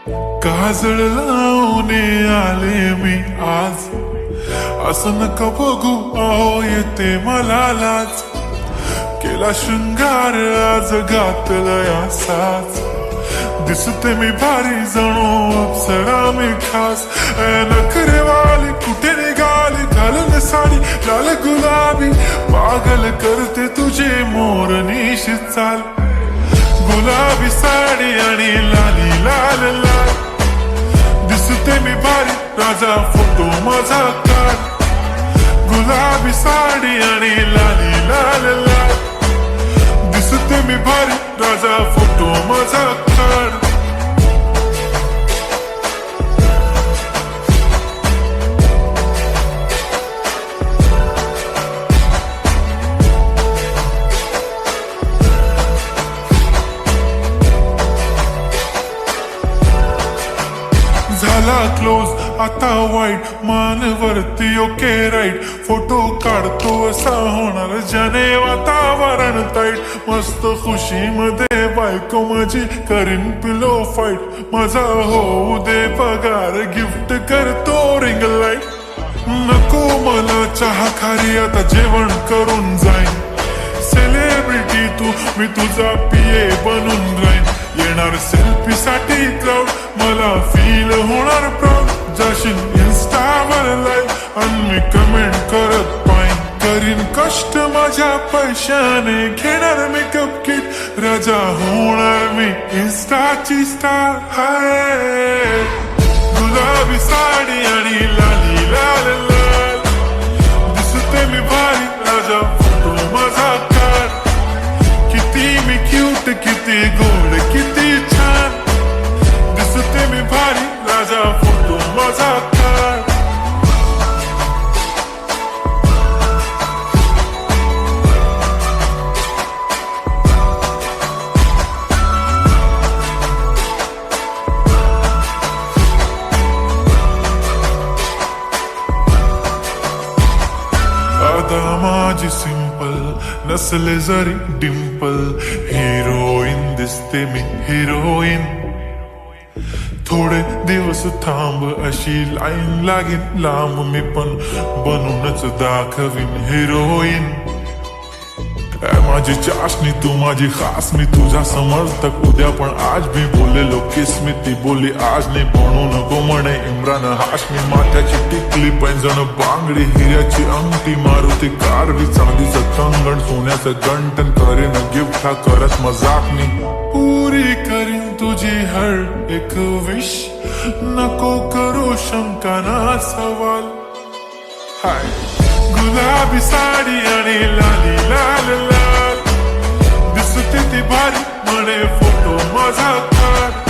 काजळ लावून आले मी आज, असं नका बघू अहो येते मला लाज. केला शृंगार आज घातलाय असाच, दिसते मी भारी जणू अप्सरा मी खास. नखरेवाली कुठे निघाली घालून साडी लाल गुलाबी, पागल करते तुझे मोरनीशी चाल. गुलाबी साडी आणि लाली लाल लाल, दिसते मी भारी राजा फोटो माझा काढ. गुलाबी साडी आणि लाली लाल लाल, दिसते मी भारी राजा फोटो माझा काढ. झाला क्लोज आता वाईट, मान वरती ओके राईट. फोटो काढतो असा होणार ज्याने वातावरण ताईट. मस्त खुशी मध्ये बायको माझी करीन पिलो फाईट. माझा होऊ दे पगार गिफ्ट करतो रिंग लाईट. नको मला चहा खारी आता जेवण करून जाईन. सेलिब्रिटी तू मी तुझा पिये बनून राहीन. येणार सेल्फी साठी क्राऊड मला फील होणार प्राऊड. जाशील इन्स्टावर लाईव्ह आणि मी कमेंट करत पाईन. करीन कष्ट माझ्या पैशाने घेणार मेकअप किट. राजा होणार मी इन्स्टाची स्टार. हाय गुलाबी साडी आणि लाली लाल लाल, दिसते मी भारी राजा फोटो माझा काढ. किती मी क्यूट किती गोड किती छान, दिसते मी भारी राजा फोटो माझा काढ. आता माझी सिंपल नसले जरी डिंपल, हिरोईन दिसते मी हिरोईन. थोडे दिवस थांब अशी लाईन लागेल लांब, मी पण बनूनच दाखवीन हिरोईन. माझी चाशनी तू माझी खास, मी तुझा समर्थक उद्या पण आज भी बोलेलो किस्मी. ती बोली आज नाही बनू नको म्हणे इम्रान हाशमी. माथ्याची टिकली पैंजण बांगडी हिऱ्याची अंगठी, मारुती कारवी चांदीचं कंगण सोन्याचं गंटन. करीन गिफ्ट हा करत मजाक मी, पुरी करीन तुझी हर एक विश. नको करू शंका ना सवाल. हाय गुलाबी साडी आणि लाली लाल लाल, दिसते ती भारी म्हणे फोटो माझा काढ.